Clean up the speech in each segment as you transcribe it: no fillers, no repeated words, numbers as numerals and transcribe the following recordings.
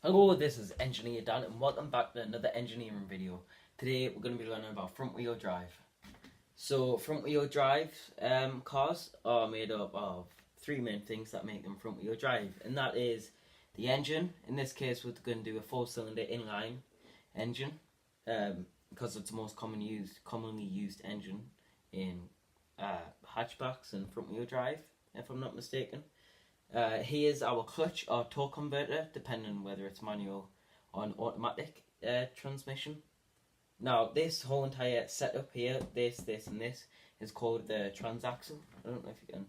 Hello, this is Engineer Dan and welcome back to another engineering video. Today we're going to be learning about front wheel drive. So front wheel drive cars are made up of three main things that make them front wheel drive, and that is the engine. In this case we're going to do a 4-cylinder inline engine because it's the most commonly used engine in hatchbacks and front wheel drive, if I'm not mistaken. Here's our clutch or torque converter, depending on whether it's manual or an automatic transmission. Now, this whole entire setup here, this, and this, is called the transaxle. I don't know if you can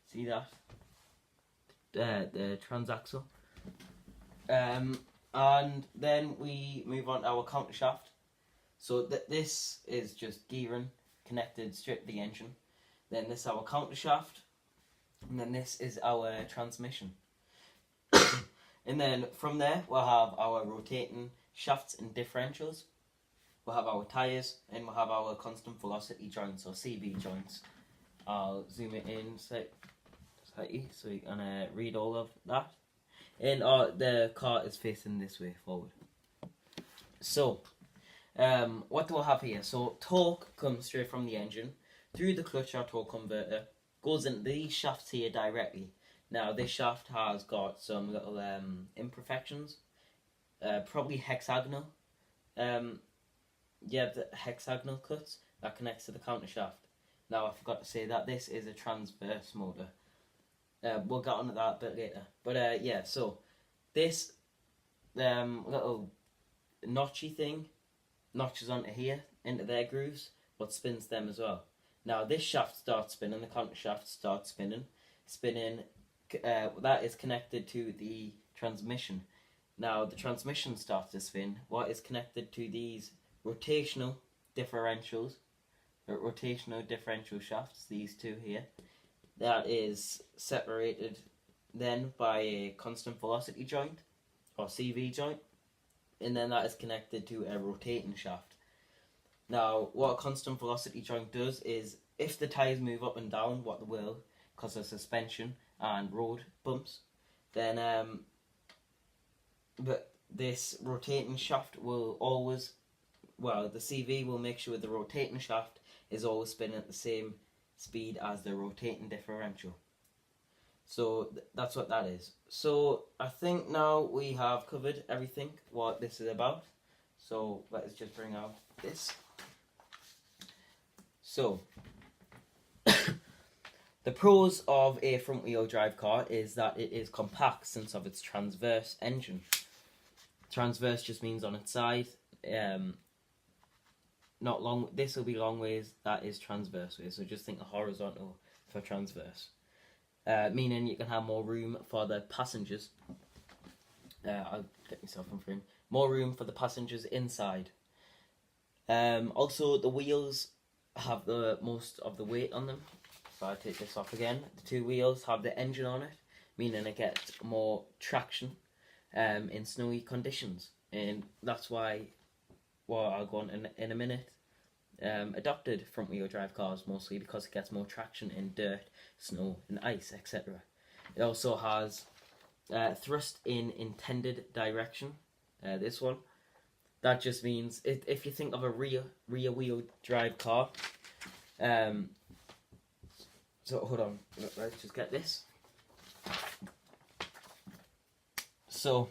see that. The transaxle. And then we move on to our countershaft. So this is just gearing connected straight to the engine. Then this is our countershaft. And then this is our transmission. And then from there we'll have our rotating shafts and differentials. We'll have our tyres, and we'll have our constant velocity joints or CV joints. I'll zoom it in slightly so you can read all of that. And the car is facing this way forward. So what do I have here? So torque comes straight from the engine through the clutch or torque converter. Goes into these shafts here directly. Now this shaft has got some little imperfections, probably hexagonal. The hexagonal cuts that connects to the countershaft. Now I forgot to say that this is a transverse motor. We'll get onto that a bit later. But so this little notchy thing notches onto here into their grooves, what spins them as well. Now this shaft starts spinning, the countershaft starts spinning. That is connected to the transmission. Now the transmission starts to spin. What is connected to these rotational differential shafts, these two here, that is separated then by a constant velocity joint or CV joint, and then that is connected to a rotating shaft. Now, what a constant velocity joint does is, if the tyres move up and down, what they will, because of suspension and road bumps, then but this rotating shaft will always, the CV will make sure the rotating shaft is always spinning at the same speed as the rotating differential. So that's what that is. So I think now we have covered everything, what this is about. So let's just bring out this. So, the pros of a front wheel drive car is that it is compact since of its transverse engine. Transverse just means on its side. Not long. This will be long ways. That is transverse ways. So just think of horizontal for transverse, meaning you can have more room for the passengers. I'll get myself in frame. More room for the passengers inside. Also, the wheels have the most of the weight on them. So I take this off again. The two wheels have the engine on it, meaning it gets more traction in snowy conditions, and that's why, I'll go on in a minute, adopted front wheel drive cars mostly because it gets more traction in dirt, snow and ice, etc. It also has thrust in intended direction, this one. That just means, if you think of a rear wheel drive car, so hold on, let's just get this. So,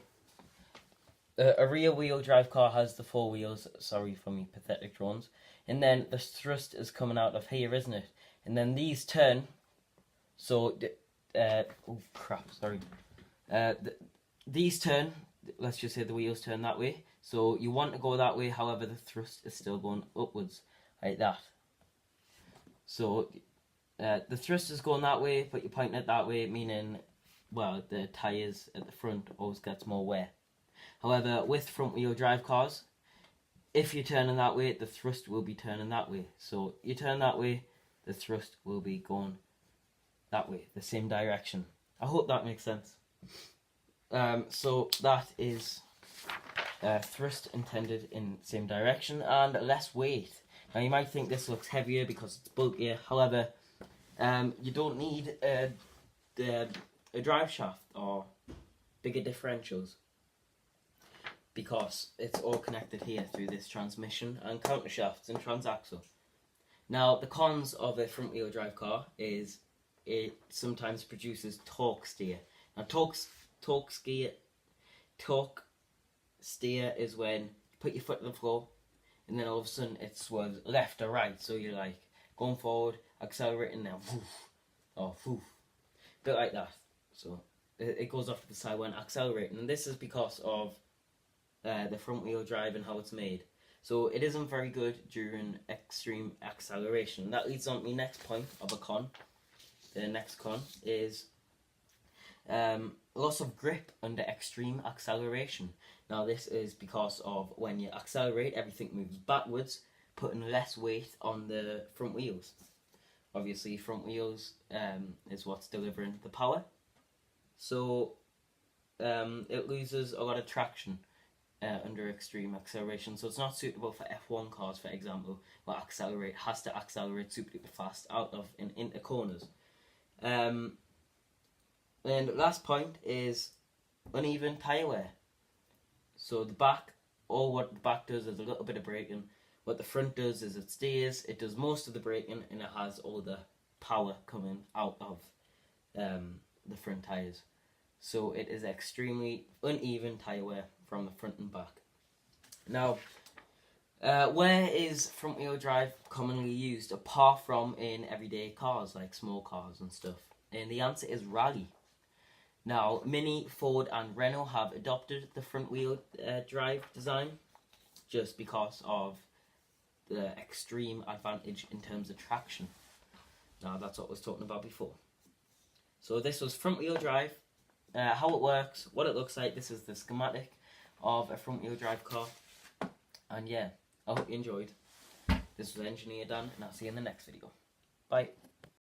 a rear wheel drive car has the four wheels, sorry for me pathetic drawings, and then the thrust is coming out of here, isn't it? And then these turn, so, these turn, let's just say the wheels turn that way. So you want to go that way, however the thrust is still going upwards, like that. So the thrust is going that way, but you're pointing it that way, meaning, the tyres at the front always gets more wear. However, with front wheel drive cars, if you're turning that way, the thrust will be turning that way. So you turn that way, the thrust will be going that way, the same direction. I hope that makes sense. So that is thrust intended in the same direction and less weight. Now you might think this looks heavier because it's bulkier. However, you don't need a drive shaft or bigger differentials. because it's all connected here through this transmission and countershafts and transaxle. Now, the cons of a front wheel drive car is it sometimes produces torque steer. Now, torque steer is when you put your foot on the floor and then all of a sudden it swerves left or right. So you're like going forward, accelerating now, woof, or woof, a bit like that. So it goes off to the side when accelerating, and this is because of the front wheel drive and how it's made. So it isn't very good during extreme acceleration. That leads on to my next point of a con. The next con is loss of grip under extreme acceleration. Now this is because of when you accelerate, everything moves backwards, putting less weight on the front wheels. Obviously, front wheels is what's delivering the power. So it loses a lot of traction under extreme acceleration. So it's not suitable for F1 cars, for example, where has to accelerate super duper fast out of and into corners. And the last point is uneven tyre wear. So the back, what the back does is a little bit of braking. What the front does is it steers, it does most of the braking, and it has all the power coming out of the front tyres. So it is extremely uneven tyre wear from the front and back. Now, where is front wheel drive commonly used apart from in everyday cars like small cars and stuff? And the answer is rally. Now, Mini, Ford and Renault have adopted the front wheel drive design just because of the extreme advantage in terms of traction. Now, that's what I was talking about before. So this was front wheel drive, how it works, what it looks like. This is the schematic of a front wheel drive car. And yeah, I hope you enjoyed. This was Engineer Dan, and I'll see you in the next video. Bye.